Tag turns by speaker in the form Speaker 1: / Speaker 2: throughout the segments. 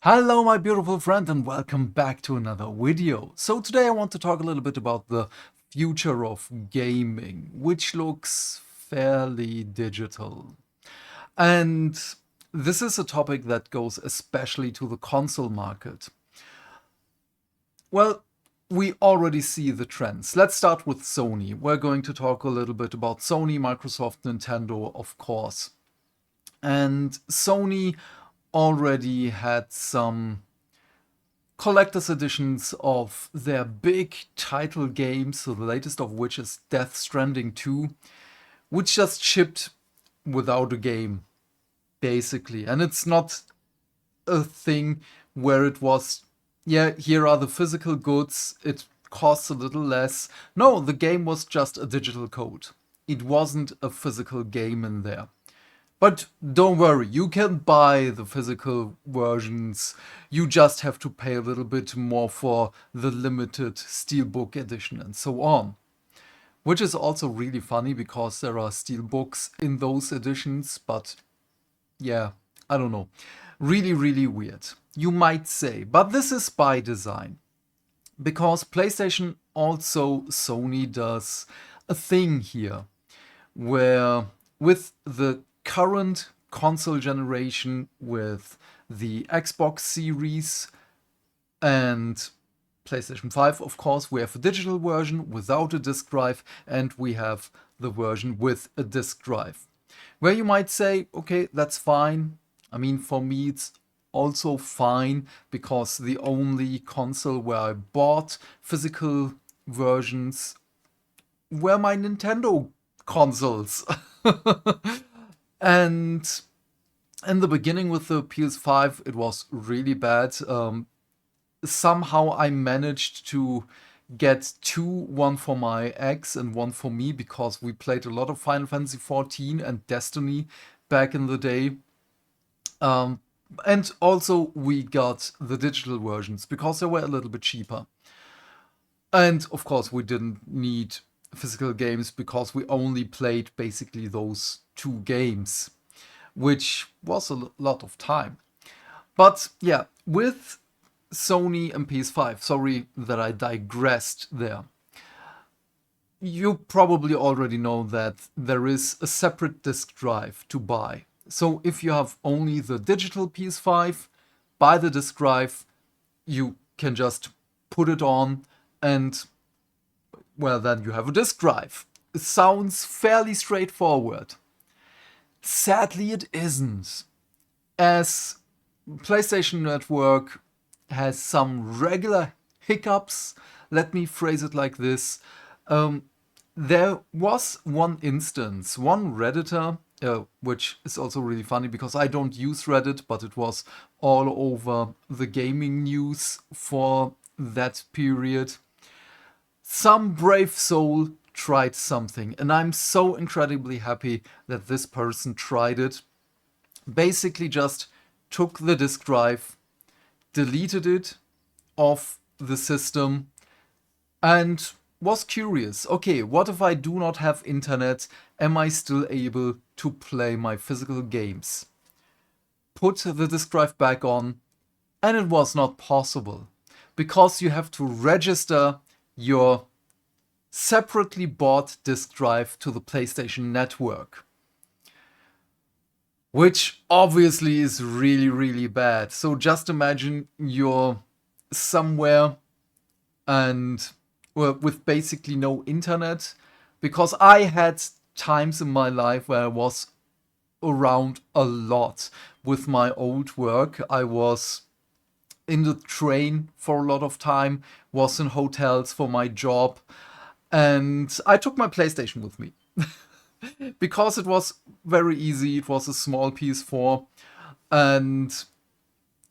Speaker 1: Hello my beautiful friend and welcome back to another video. So today I want to talk a little bit about the future of gaming, which looks fairly digital. And this is a topic that goes especially to the console market. Well, we already see the trends. Let's start with Sony. We're going to talk a little bit about Sony, Microsoft, Nintendo, of course. And Sony already had some collector's editions of their big title games, so the latest of which is Death Stranding 2, which just shipped without a game, basically. And it's not a thing where it was, yeah, here are the physical goods, it costs a little less. No, the game was just a digital code. It wasn't a physical game in there. But don't worry, you can buy the physical versions. You just have to pay a little bit more for the limited steelbook edition and so on. Which is also really funny because there are steelbooks in those editions, but yeah, I don't know. Really, really weird, you might say. But this is by design. Because PlayStation, also Sony, does a thing here where with the current console generation, with the Xbox Series and PlayStation 5, of course, we have a digital version without a disk drive, and we have the version with a disk drive. Where you might say, okay, that's fine. I mean, for me, it's also fine because the only console where I bought physical versions were my Nintendo consoles. And in the beginning with the PS5, it was really bad. Somehow I managed to get two, one for my ex and one for me, because we played a lot of Final Fantasy XIV and Destiny back in the day. And also we got the digital versions because they were a little bit cheaper. And of course we didn't need physical games because we only played basically those two games, which was a lot of time. But yeah, with Sony and PS5, sorry that I digressed there. You probably already know that there is a separate disk drive to buy. So if you have only the digital PS5, buy the disk drive, you can just put it on and, well, then you have a disk drive. It sounds fairly straightforward. Sadly, it isn't, as PlayStation Network has some regular hiccups. Let me phrase it like this. There was one instance, one Redditor, which is also really funny because I don't use Reddit, but it was all over the gaming news for that period. Some brave soul tried something, and I'm so incredibly happy that this person tried it. Basically just took the disk drive, deleted it off the system, and was curious. Okay, what if I do not have internet? Am I still able to play my physical games? Put the disk drive back on, and it was not possible because you have to register your separately bought disk drive to the PlayStation Network, which obviously is really, really bad. So just imagine you're somewhere and, well, with basically no internet, because I had times in my life where I was around a lot with my old work. I was in the train for a lot of time, was in hotels for my job, and I took my PlayStation with me because it was very easy. It was a small PS4, and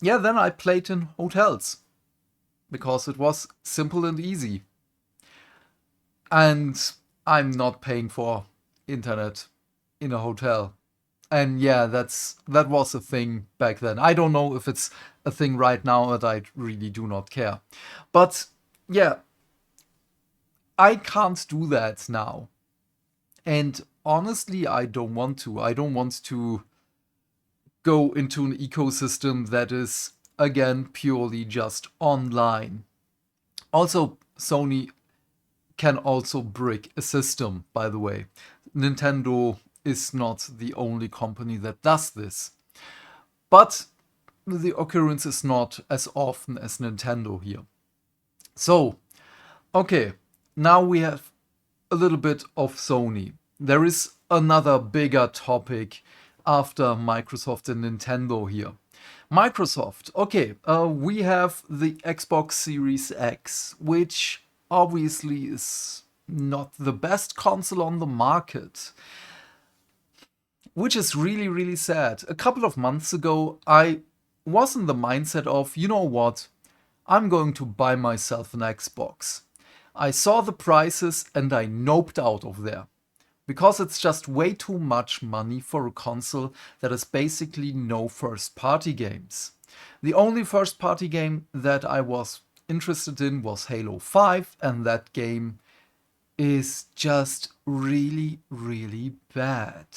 Speaker 1: yeah, then I played in hotels because it was simple and easy. And I'm not paying for internet in a hotel. And yeah, that was a thing back then. I don't know if it's a thing right now, but I really do not care. But yeah, I can't do that now. And honestly, I don't want to. I don't want to go into an ecosystem that is again, purely just online. Also, Sony can also brick a system, by the way. Nintendo is not the only company that does this. But the occurrence is not as often as Nintendo here. So, okay, now we have a little bit of Sony. There is another bigger topic after Microsoft and Nintendo here. Microsoft, okay, we have the Xbox Series X, which obviously is not the best console on the market, which is really, really sad. A couple of months ago, I was in the mindset of, you know what, I'm going to buy myself an Xbox. I saw the prices and I noped out of there. Because it's just way too much money for a console that has basically no first-party games. The only first-party game that I was interested in was Halo 5, and that game is just really, really bad.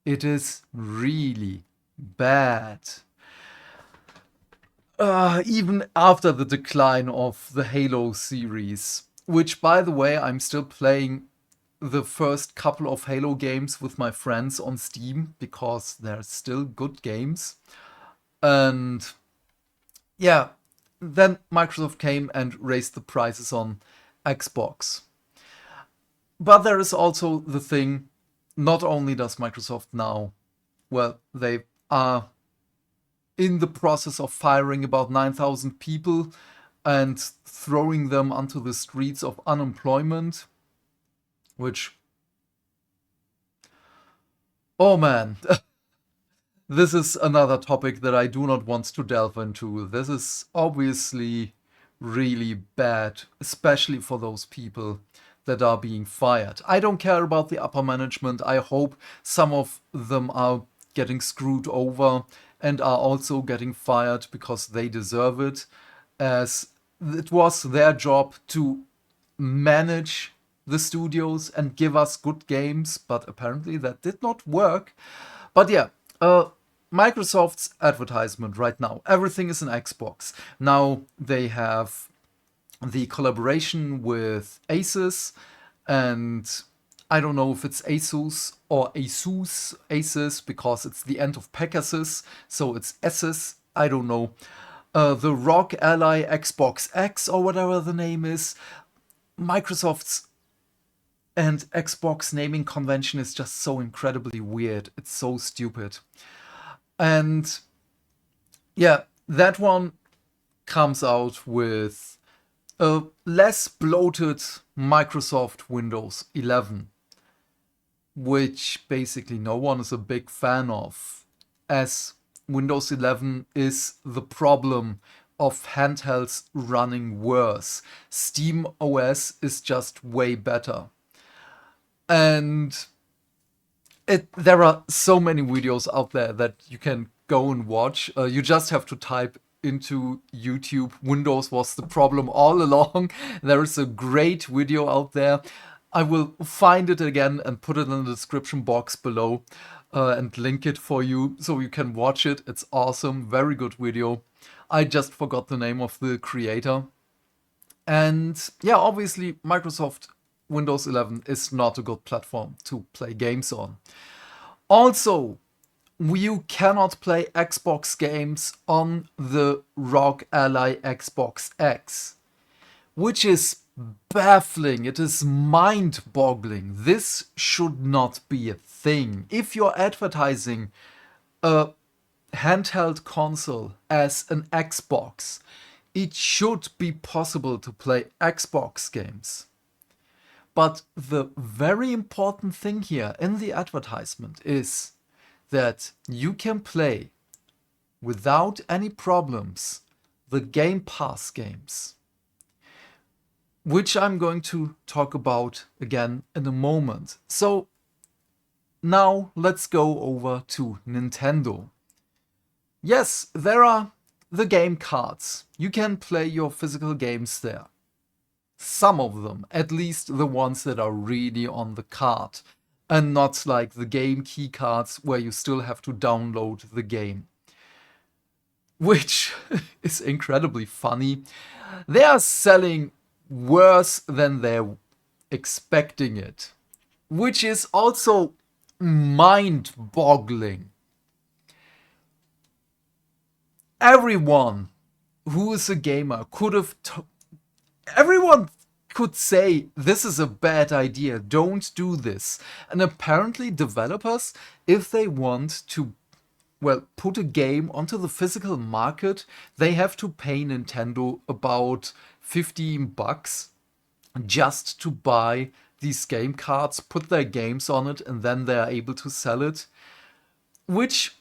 Speaker 1: It is really bad. Even after the decline of the Halo series, which, by the way, I'm still playing the first couple of Halo games with my friends on Steam because they're still good games. And yeah, then Microsoft came and raised the prices on Xbox. But there is also the thing, not only does Microsoft now, well, they are in the process of firing about 9,000 people and throwing them onto the streets of unemployment, which, oh man, this is another topic that I do not want to delve into. This is obviously really bad, especially for those people that are being fired. I don't care about the upper management. I hope some of them are getting screwed over and are also getting fired because they deserve it, as it was their job to manage the studios and give us good games, but apparently that did not work. But yeah, Microsoft's advertisement right now, everything is an Xbox. Now they have the collaboration with Asus, and I don't know if it's Asus or Asus, because it's the end of Pegasus, so it's Asus, I don't know. The ROG Ally Xbox X or whatever the name is. Microsoft's and Xbox naming convention is just so incredibly weird. It's so stupid. And yeah, that one comes out with a less bloated Microsoft Windows 11, which basically no one is a big fan of, as Windows 11 is the problem of handhelds running worse. Steam OS is just way better. And there are so many videos out there that you can go and watch. You just have to type into YouTube, Windows was the problem all along. There is a great video out there. I will find it again and put it in the description box below and link it for you so you can watch it. It's awesome. Very good video. I just forgot the name of the creator. And yeah, obviously Microsoft Windows 11 is not a good platform to play games on. Also, you cannot play Xbox games on the ROG Ally Xbox X, which is baffling. It is mind-boggling. This should not be a thing. If you're advertising a handheld console as an Xbox, it should be possible to play Xbox games. But the very important thing here in the advertisement is that you can play without any problems the Game Pass games, which I'm going to talk about again in a moment. So now let's go over to Nintendo. Yes, there are the game cards. You can play your physical games there. Some of them, at least the ones that are really on the card, and not like the game key cards where you still have to download the game. which is incredibly funny. They are selling worse than they're expecting it, which is also mind-boggling. Everyone who is a gamer could have everyone could say this is a bad idea, don't do this. And apparently developers, if they want to, well, put a game onto the physical market, they have to pay Nintendo about $15 just to buy these game cards, put their games on it, and then they're able to sell it. Which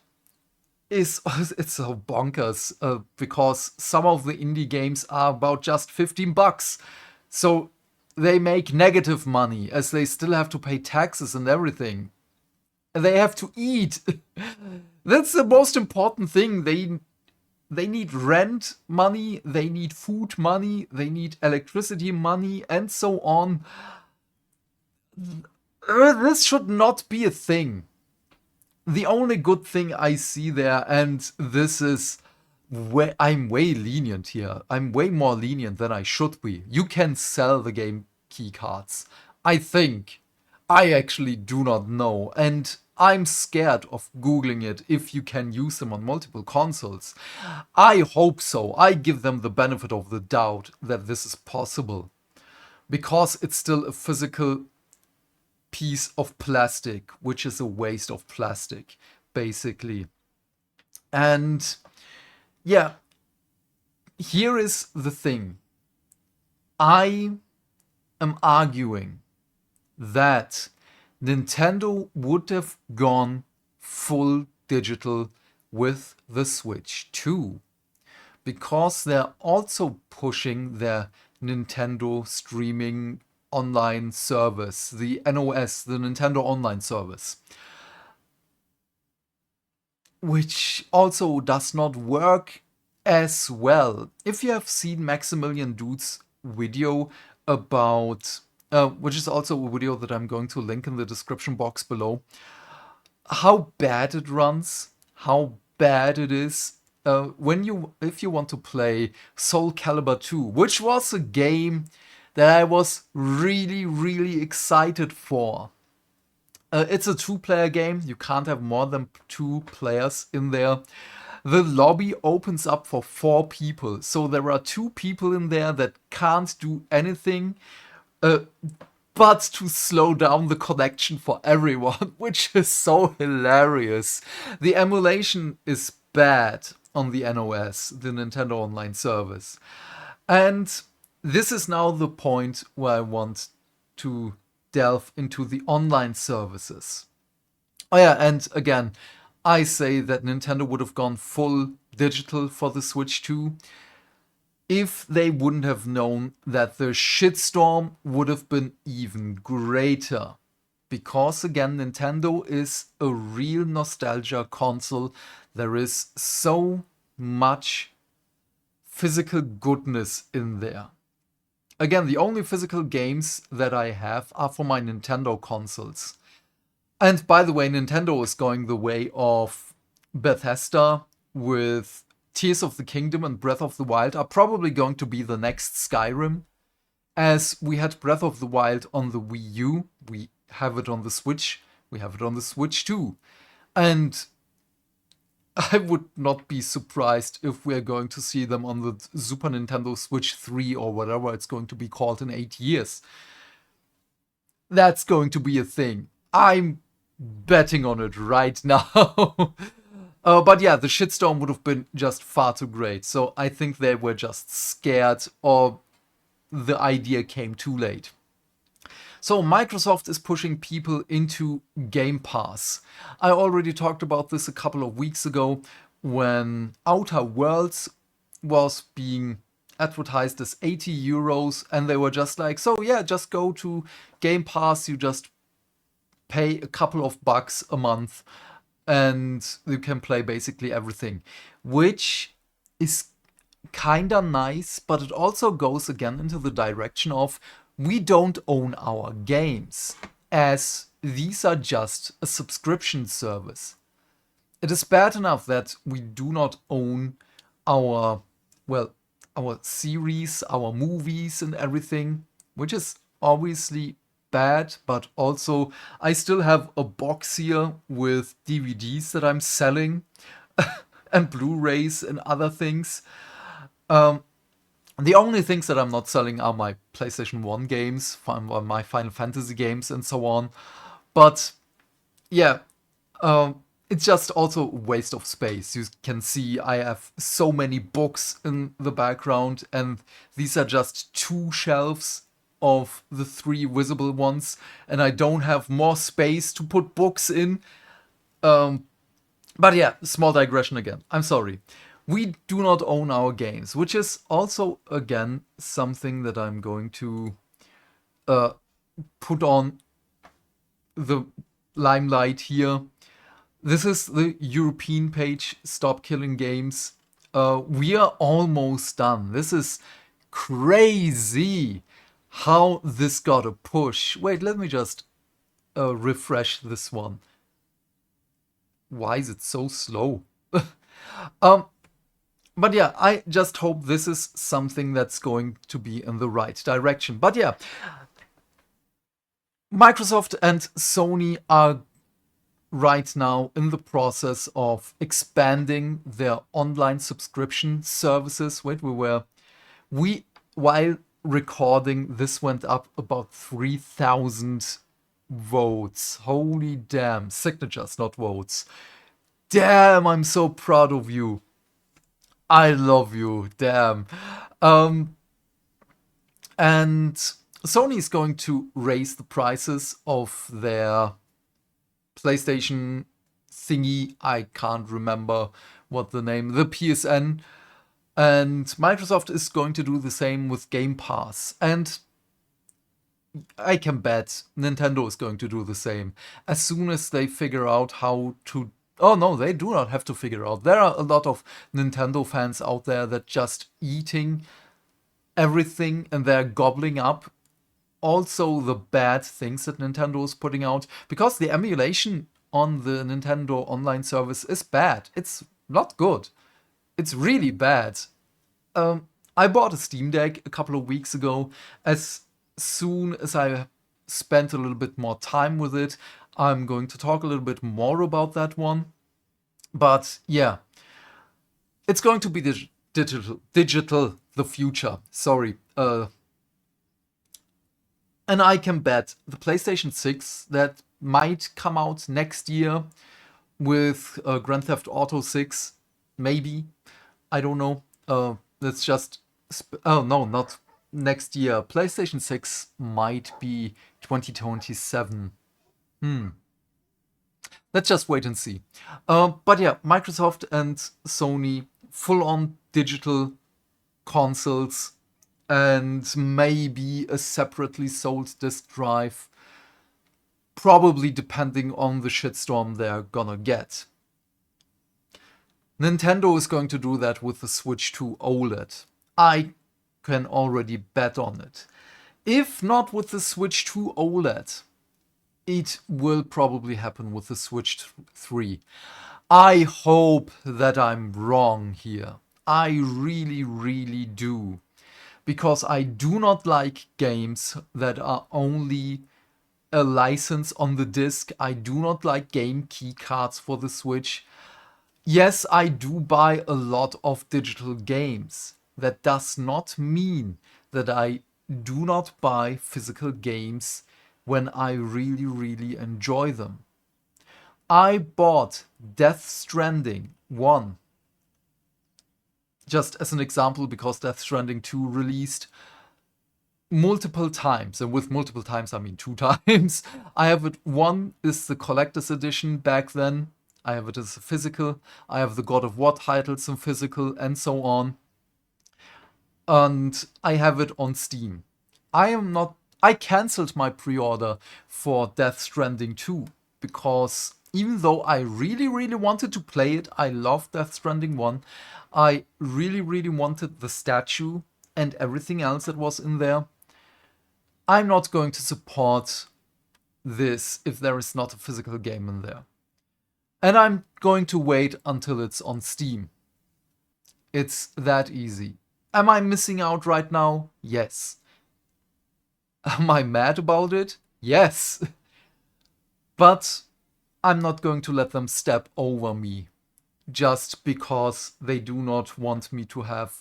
Speaker 1: is, it's so bonkers, because some of the indie games are about just $15. So they make negative money as they still have to pay taxes and everything. And they have to eat. That's the most important thing. They need rent money, they need food money, they need electricity money, and so on. This should not be a thing. The only good thing I see there, and this is where I'm way lenient here. I'm way more lenient than I should be. You can sell the game key cards. I think. I actually do not know. And I'm scared of Googling it if you can use them on multiple consoles. I hope so. I give them the benefit of the doubt that this is possible. Because it's still a physical piece of plastic, which is a waste of plastic, basically. And yeah, here is the thing. I am arguing that Nintendo would have gone full digital with the Switch 2, because they're also pushing their Nintendo streaming online service, the NOS, the Nintendo Online Service, which also does not work as well. If you have seen Maximilian Dude's video about, which is also a video that I'm going to link in the description box below, how bad it runs, how bad it is. If you want to play Soul Calibur 2, which was a game that I was really, really excited for. It's a two-player game. You can't have more than 2 players in there. The lobby opens up for 4 people. So there are 2 people in there that can't do anything but to slow down the connection for everyone, which is so hilarious. The emulation is bad on the NOS, the Nintendo Online Service. And this is now the point where I want to delve into the online services. Oh yeah, and again, I say that Nintendo would have gone full digital for the Switch 2 if they wouldn't have known that the shitstorm would have been even greater. Because again, Nintendo is a real nostalgia console. There is so much physical goodness in there. Again, the only physical games that I have are for my Nintendo consoles. And by the way, Nintendo is going the way of Bethesda, with Tears of the Kingdom and Breath of the Wild are probably going to be the next Skyrim. As we had Breath of the Wild on the Wii U, we have it on the Switch, we have it on the Switch too. And I would not be surprised if we're going to see them on the Super Nintendo Switch 3 or whatever it's going to be called in 8 years. That's going to be a thing. I'm betting on it right now. But yeah, the shitstorm would have been just far too great. So I think they were just scared, or the idea came too late. So Microsoft is pushing people into Game Pass. I already talked about this a couple of weeks ago when Outer Worlds was being advertised as 80 euros, and they were just like, so yeah, just go to Game Pass, you just pay a couple of bucks a month and you can play basically everything, which is kinda nice, but it also goes again into the direction of we don't own our games, as these are just a subscription service. It is bad enough that we do not own our, well, our series, our movies and everything, which is obviously bad, but also I still have a box here with DVDs that I'm selling and Blu-rays and other things. The only things that I'm not selling are my PlayStation 1 games, my Final Fantasy games, and so on. But yeah, it's just also a waste of space. You can see I have so many books in the background, and these are just two shelves of the three visible ones, and I don't have more space to put books in. But yeah, small digression again. I'm sorry. We do not own our games, which is also, again, something that I'm going to put on the limelight here. This is the European page, Stop Killing Games. We are almost done. This is crazy how this got a push. Wait, let me just refresh this one. Why is it so slow? But yeah, I just hope this is something that's going to be in the right direction. But yeah, Microsoft and Sony are right now in the process of expanding their online subscription services. Wait, while recording, this went up about 3,000 votes. Holy damn, signatures, not votes. Damn, I'm so proud of you. I love you, damn. And Sony is going to raise the prices of their PlayStation thingy. I can't remember what the name, the PSN. And Microsoft is going to do the same with Game Pass. And I can bet Nintendo is going to do the same. As soon as they figure out how to. Oh no, they do not have to figure out. There are a lot of Nintendo fans out there that just eating everything and they're gobbling up also the bad things that Nintendo is putting out, because the emulation on the Nintendo online service is bad. It's not good. It's really bad. I bought a Steam Deck a couple of weeks ago. As soon as I spent a little bit more time with it, I'm going to talk a little bit more about that one. But yeah, it's going to be digital, the future. Sorry. And I can bet the PlayStation 6 that might come out next year with Grand Theft Auto 6, maybe. I don't know. Let's just. Oh, no, not next year. PlayStation 6 might be 2027. Let's just wait and see. But yeah, Microsoft and Sony, full on digital consoles, and maybe a separately sold disk drive, probably depending on the shitstorm they're gonna get. Nintendo is going to do that with the Switch 2 OLED. I can already bet on it. If not with the Switch 2 OLED, it will probably happen with the Switch 3. I hope that I'm wrong here. I really, really do. Because I do not like games that are only a license on the disc. I do not like game key cards for the Switch. Yes, I do buy a lot of digital games. That does not mean that I do not buy physical games when I really, really enjoy them. I bought Death Stranding 1 just as an example, because Death Stranding 2 released multiple times, and with multiple times I mean 2 times. I have it. One is the collector's edition back then. I have it as a physical. I have the God of War titles in physical, and so on. And I have it on Steam. I cancelled my pre-order for Death Stranding 2 because even though I really, really wanted to play it, I loved Death Stranding 1. I really, really wanted the statue and everything else that was in there. I'm not going to support this if there is not a physical game in there. And I'm going to wait until it's on Steam. It's that easy. Am I missing out right now? Yes. Am I mad about it? Yes. But I'm not going to let them step over me just because they do not want me to have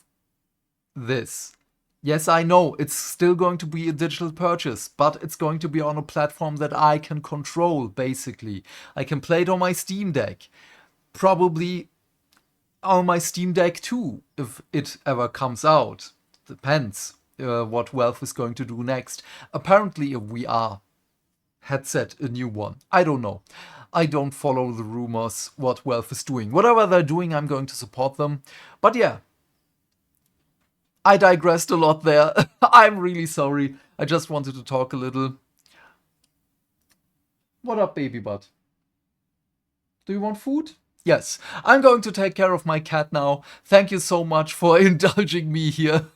Speaker 1: this. Yes, I know it's still going to be a digital purchase, but it's going to be on a platform that I can control, basically. I can play it on my Steam Deck. Probably on my Steam Deck too, if it ever comes out. Depends what Valve is going to do next. Apparently a VR headset, a new one. I don't know. I don't follow the rumors what Valve is doing. Whatever they're doing, I'm going to support them. But yeah, I digressed a lot there. I'm really sorry. I just wanted to talk a little. What up, baby butt? Do you want food? Yes, I'm going to take care of my cat now. Thank you so much for indulging me here.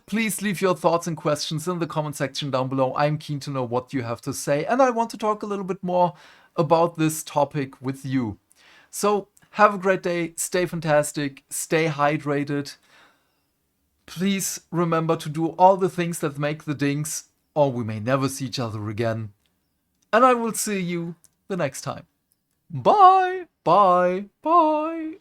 Speaker 1: Please leave your thoughts and questions in the comment section down below. I'm keen to know what you have to say, and I want to talk a little bit more about this topic with you. So, have a great day, stay fantastic, stay hydrated. Please remember to do all the things that make the dings, or we may never see each other again. And I will see you the next time. Bye, bye, bye.